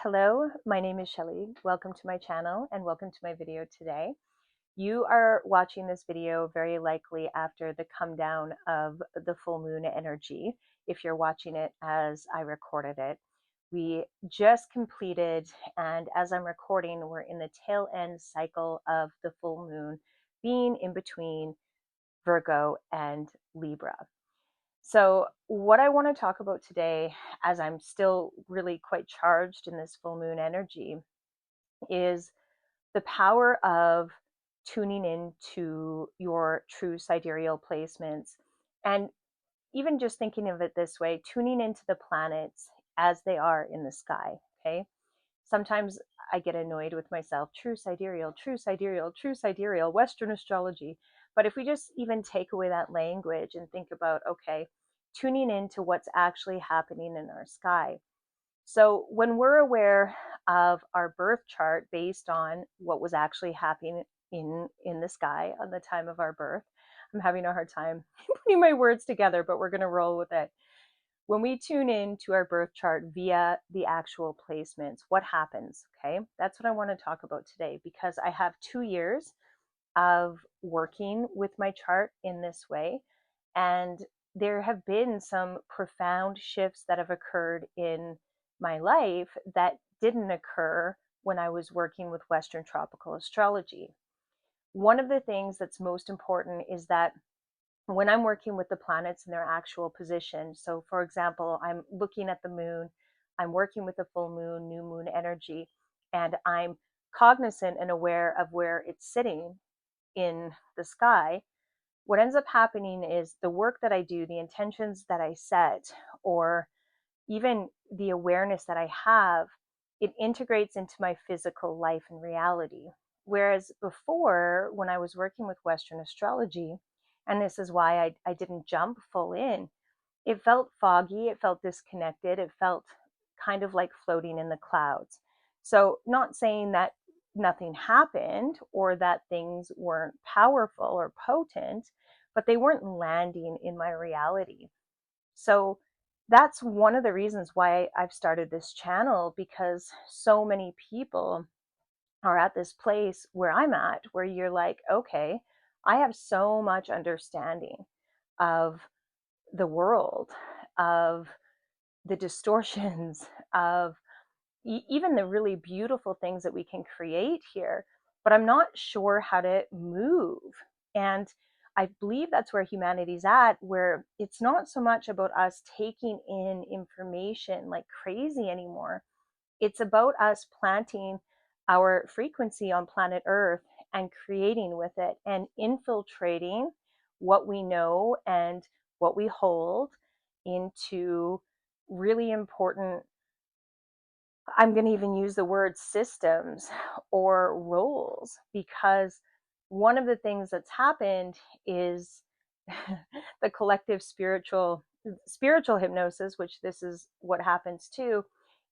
Hello, my name is Shelly. Welcome to my channel and welcome to my video today. You are watching this video very likely after the come down of the full moon energy, if you're watching it as I recorded it. We just completed, and as I'm recording, we're in the tail end cycle of the full moon being in between Virgo and Libra. So, what I want to talk about today, as I'm still really quite charged in this full moon energy, is the power of tuning into your true sidereal placements. And even just thinking of it this way, tuning into the planets as they are in the sky. Okay. Sometimes I get annoyed with myself. True sidereal, true sidereal, true sidereal, Western astrology. But if we just even take away that language and think about, okay, tuning into what's actually happening in our sky. So when we're aware of our birth chart based on what was actually happening in the sky on the time of our birth, I'm having a hard time putting my words together, but we're going to roll with it. When we tune in to our birth chart via the actual placements, what happens? Okay, that's what I want to talk about today because I have 2 years of working with my chart in this way. And there have been some profound shifts that have occurred in my life that didn't occur when I was working with Western tropical astrology. One of the things that's most important is that when I'm working with the planets in their actual position, so for example, I'm looking at the moon, I'm working with the full moon, new moon energy, and I'm cognizant and aware of where it's sitting in the sky. What ends up happening is the work that I do, the intentions that I set, or even the awareness that I have, it integrates into my physical life and reality. Whereas before, when I was working with Western astrology, and this is why I didn't jump full in, it felt foggy, it felt disconnected, it felt kind of like floating in the clouds. So, not saying that nothing happened or that things weren't powerful or potent, but they weren't landing in my reality. So, that's one of the reasons why I've started this channel, because so many people are at this place where I'm at, where you're like, okay, I have so much understanding of the world, of the distortions, of even the really beautiful things that we can create here, but I'm not sure how to move. And I believe that's where humanity's at, where it's not so much about us taking in information like crazy anymore. It's about us planting our frequency on planet Earth and creating with it and infiltrating what we know and what we hold into really important, I'm going to even use the word systems or roles, because one of the things that's happened is the collective spiritual hypnosis, which this is what happens too,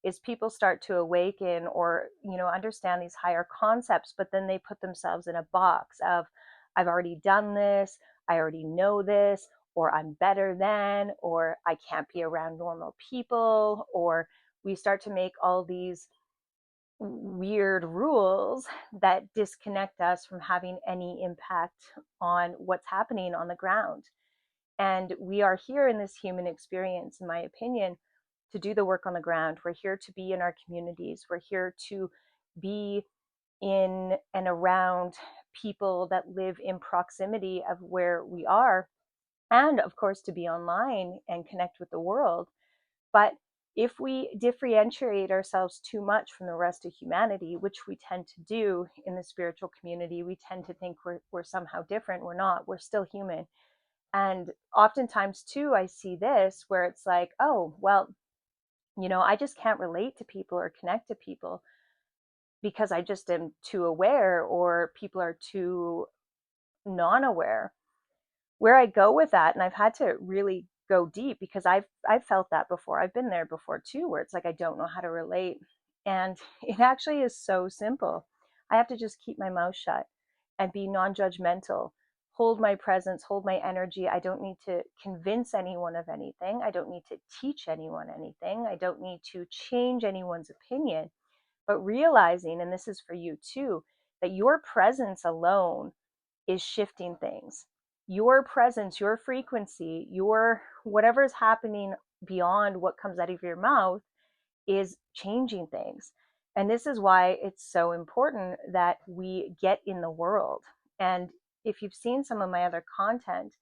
is people start to awaken or understand these higher concepts, but then they put themselves in a box of, I've already done this, I already know this, or I'm better than, or I can't be around normal people, or we start to make all these weird rules that disconnect us from having any impact on what's happening on the ground. And we are here in this human experience, in my opinion, to do the work on the ground. We're here to be in our communities. We're here to be in and around people that live in proximity of where we are. And of course, to be online and connect with the world. But if we differentiate ourselves too much from the rest of humanity, which we tend to do in the spiritual community, we tend to think we're somehow different. We're not. We're still human. And oftentimes, too, I see this where it's like, oh, well, I just can't relate to people or connect to people because I just am too aware, or people are too non aware. Where I go with that, and I've had to really go deep because I've felt that before. I've been there before too, where it's like I don't know how to relate. And it actually is so simple. I have to just keep my mouth shut and be non-judgmental. hold my presence, hold my energy. I don't need to convince anyone of anything. I don't need to teach anyone anything. I don't need to change anyone's opinion. But realizing, and this is for you too, that your presence alone is shifting things. Your presence, your frequency, your whatever is happening beyond what comes out of your mouth is changing things. And this is why it's so important that we get in the world. And if you've seen some of my other content,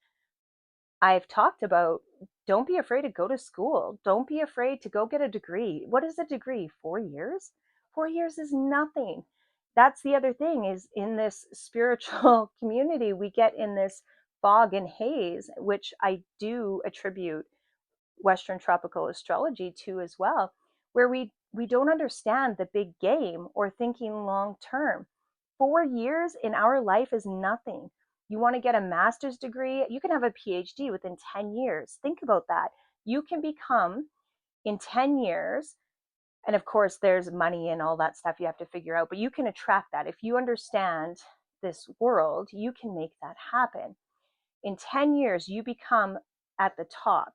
I've talked about don't be afraid to go to school. Don't be afraid to go get a degree. What is a degree? 4 years? 4 years is nothing. That's the other thing is in this spiritual community, we get in this fog and haze, which I do attribute Western tropical astrology to as well, where we don't understand the big game or thinking long term. 4 years in our life is nothing. You want to get a master's degree, you can have a PhD within 10 years. Think about that. You can become in 10 years, and of course, there's money and all that stuff you have to figure out, but you can attract that. If you understand this world, you can make that happen. In 10 years, you become at the top.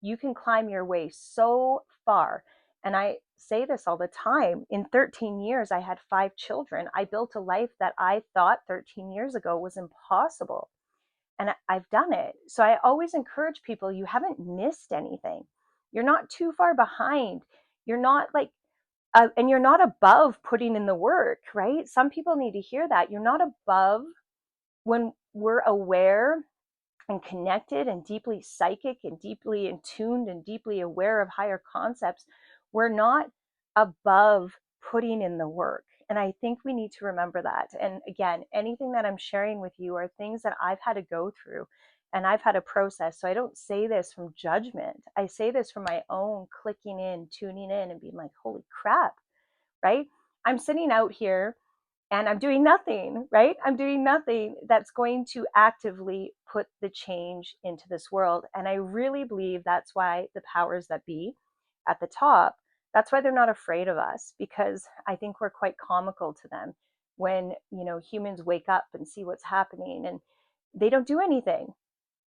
You can climb your way so far. And I say this all the time. In 13 years, I had 5 children. I built a life that I thought 13 years ago was impossible. And I've done it. So I always encourage people, you haven't missed anything. You're not too far behind. You're not like, and you're not above putting in the work, right? Some people need to hear that. You're not above when we're aware and connected and deeply psychic and deeply attuned and deeply aware of higher concepts. We're not above putting in the work. And I think we need to remember that. And again, anything that I'm sharing with you are things that I've had to go through and I've had a process. So I don't say this from judgment. I say this from my own clicking in, tuning in, and being like, holy crap, right? I'm sitting out here and I'm doing nothing, right? I'm doing nothing that's going to actively put the change into this world. And I really believe that's why the powers that be at the top, that's why they're not afraid of us, because I think we're quite comical to them when, humans wake up and see what's happening and they don't do anything.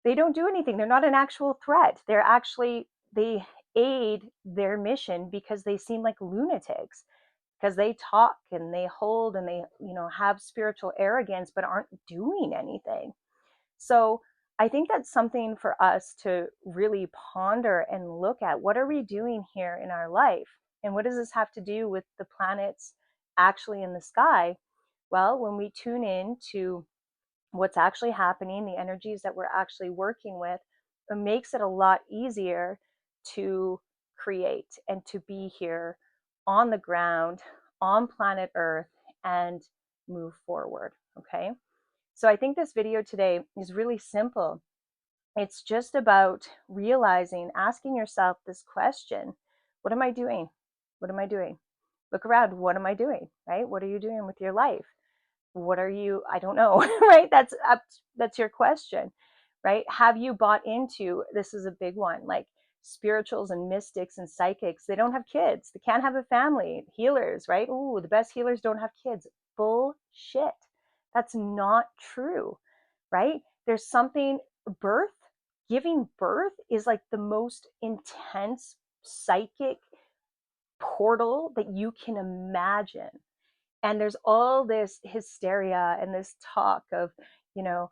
They don't do anything. They're not an actual threat. They aid their mission because they seem like lunatics, because they talk and they hold and they have spiritual arrogance but aren't doing anything. So I think that's something for us to really ponder and look at. What are we doing here in our life, and what does this have to do with the planets actually in the sky? Well, when we tune in to what's actually happening, the energies that we're actually working with, it makes it a lot easier to create and to be here on the ground, on planet Earth, and move forward. Okay. So I think this video today is really simple. It's just about realizing, asking yourself this question: what am I doing? What am I doing? Look around. What am I doing? Right? What are you doing with your life? What are you, I don't know, right? That's your question, right? Have you bought into, this is a big one, like spirituals and mystics and psychics, they don't have kids, they can't have a family. Healers, right? Oh, the best healers don't have kids. Bullshit. That's not true, right? There's something, birth, giving birth is like the most intense psychic portal that you can imagine. And there's all this hysteria and this talk of, you know,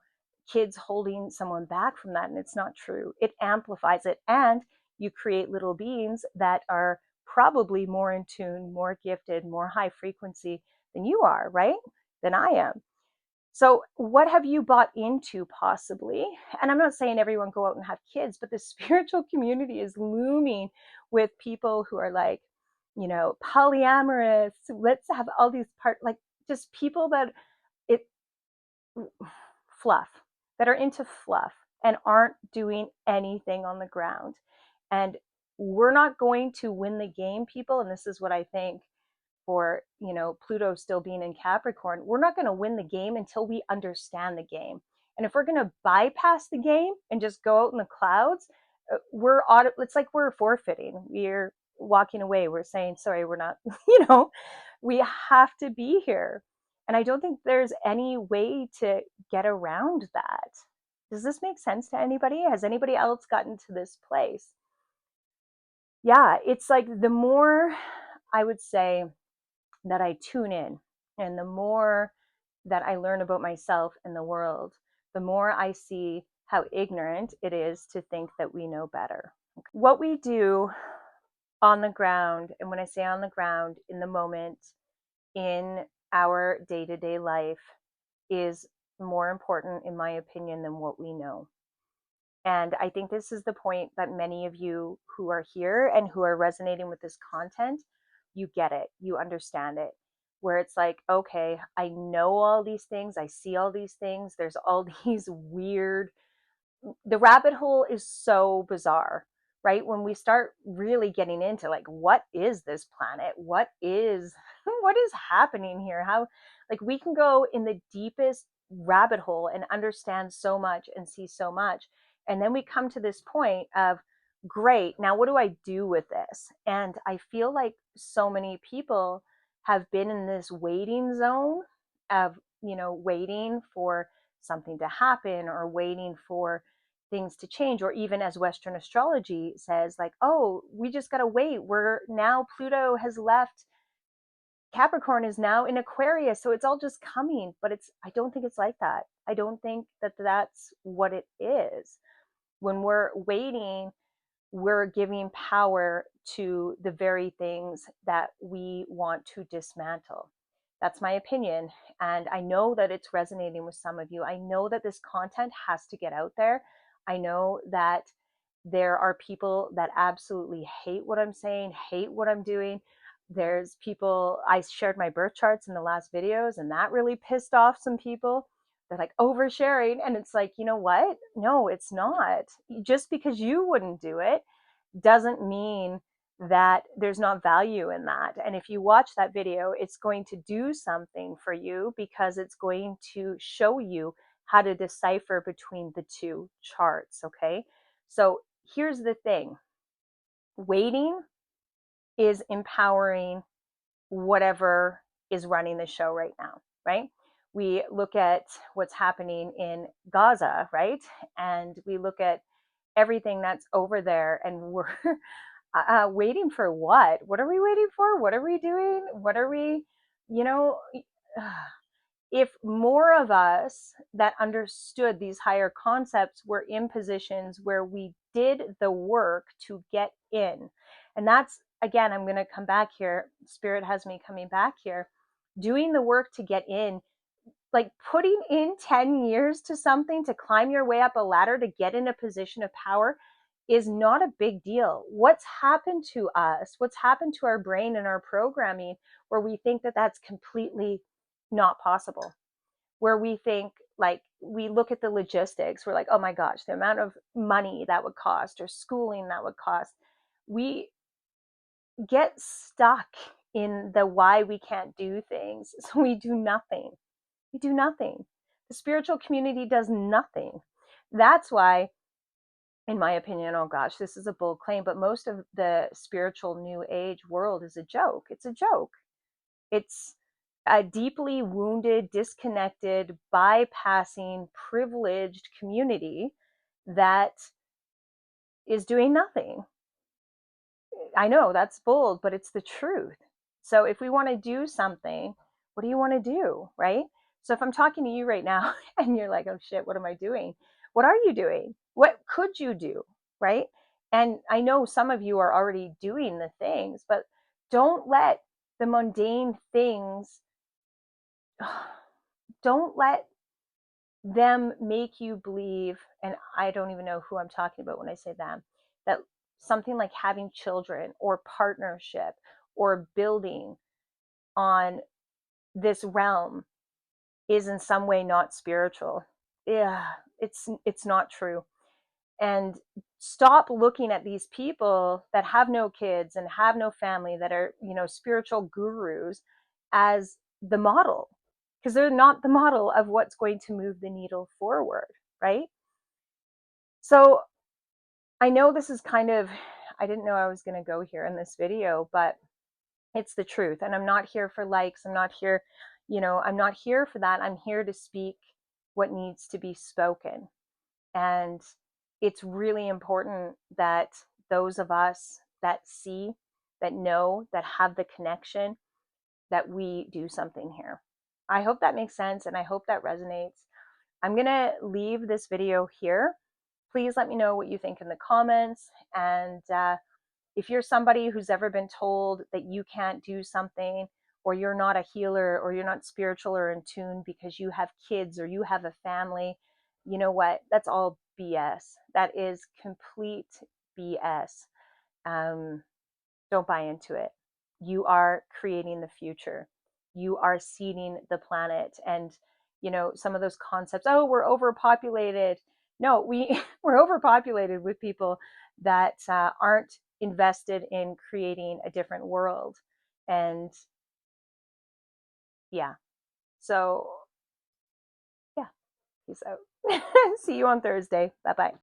kids holding someone back from that. And it's not true. It amplifies it. And you create little beings that are probably more in tune, more gifted, more high frequency than you are, right? Than I am. So what have you bought into possibly? And I'm not saying everyone go out and have kids, but the spiritual community is looming with people who are like, polyamorous. Let's have all these like just people that it fluff, that are into fluff and aren't doing anything on the ground. And we're not going to win the game, people. And this is what I think for, Pluto still being in Capricorn. We're not going to win the game until we understand the game. And if we're going to bypass the game and just go out in the clouds, it's like we're forfeiting. We're walking away. We're saying, sorry, we're not, we have to be here. And I don't think there's any way to get around that. Does this make sense to anybody? Has anybody else gotten to this place? Yeah, it's like the more I would say that I tune in and the more that I learn about myself and the world, the more I see how ignorant it is to think that we know better. What we do on the ground, and when I say on the ground, in the moment, in our day to day life, is more important, in my opinion, than what we know. And I think this is the point that many of you who are here and who are resonating with this content, you get it, you understand it. Where it's like, okay, I know all these things, I see all these things, there's all these weird, the rabbit hole is so bizarre, right? When we start really getting into like, what is this planet? What is what is happening here? How, like, we can go in the deepest rabbit hole and understand so much and see so much. And then we come to this point of, great, now what do I do with this? And I feel like so many people have been in this waiting zone of, waiting for something to happen or waiting for things to change, or even as Western astrology says, like, oh, we just got to wait, we're now, Pluto has left Capricorn, is now in Aquarius, so it's all just coming. But I don't think it's like that. I don't think that that's what it is. When we're waiting, we're giving power to the very things that we want to dismantle. That's my opinion. And I know that it's resonating with some of you. I know that this content has to get out there. I know that there are people that absolutely hate what I'm saying, hate what I'm doing. There's people, I shared my birth charts in the last videos, and that really pissed off some people. They're like, oversharing. And it's like, you know what? No, it's not. Just because you wouldn't do it doesn't mean that there's not value in that. And if you watch that video, it's going to do something for you, because it's going to show you how to decipher between the two charts. Okay. So here's the thing: waiting is empowering whatever is running the show right now, right? We look at what's happening in Gaza, right? And we look at everything that's over there, and we're waiting for what? What are we waiting for? What are we doing? What are we, you know, if more of us that understood these higher concepts were in positions where we did the work to get in. And that's, again, I'm going to come back here. Spirit has me coming back here, doing the work to get in, like putting in 10 years to something to climb your way up a ladder to get in a position of power is not a big deal. What's happened to us, what's happened to our brain and our programming, where we think that that's completely not possible, where we think, like, we look at the logistics, we're like, oh my gosh, the amount of money that would cost or schooling that would cost. We get stuck in the why we can't do things. So we do nothing. We do nothing. The spiritual community does nothing. That's why, in my opinion, oh gosh, this is a bold claim, but most of the spiritual new age world is a joke. It's a joke. It's a deeply wounded, disconnected, bypassing, privileged community that is doing nothing. I know that's bold, but it's the truth. So if we want to do something, what do you want to do, right? So if I'm talking to you right now and you're like, oh shit, what am I doing? What are you doing? What could you do, right? And I know some of you are already doing the things, but don't let the mundane things, don't let them make you believe, and I don't even know who I'm talking about when I say them, that something like having children or partnership or building on this realm is in some way not spiritual. Yeah, it's not true. And stop looking at these people that have no kids and have no family, that are, spiritual gurus, as the model, because they're not the model of what's going to move the needle forward, right? So I know this is kind of, I didn't know I was going to go here in this video, but it's the truth. And I'm not here for likes. I'm not here, I'm not here for that. I'm here to speak what needs to be spoken. And it's really important that those of us that see, that know, that have the connection, that we do something here. I hope that makes sense and I hope that resonates. I'm going to leave this video here. Please let me know what you think in the comments. And if you're somebody who's ever been told that you can't do something, or you're not a healer, or you're not spiritual or in tune because you have kids or you have a family, you know what? That's all BS. That is complete BS. Um, don't buy into it. You are creating the future. You are seeding the planet. And, some of those concepts, oh, we're overpopulated. No, we're overpopulated with people that aren't invested in creating a different world. And yeah, so yeah, peace out. See you on Thursday. Bye bye.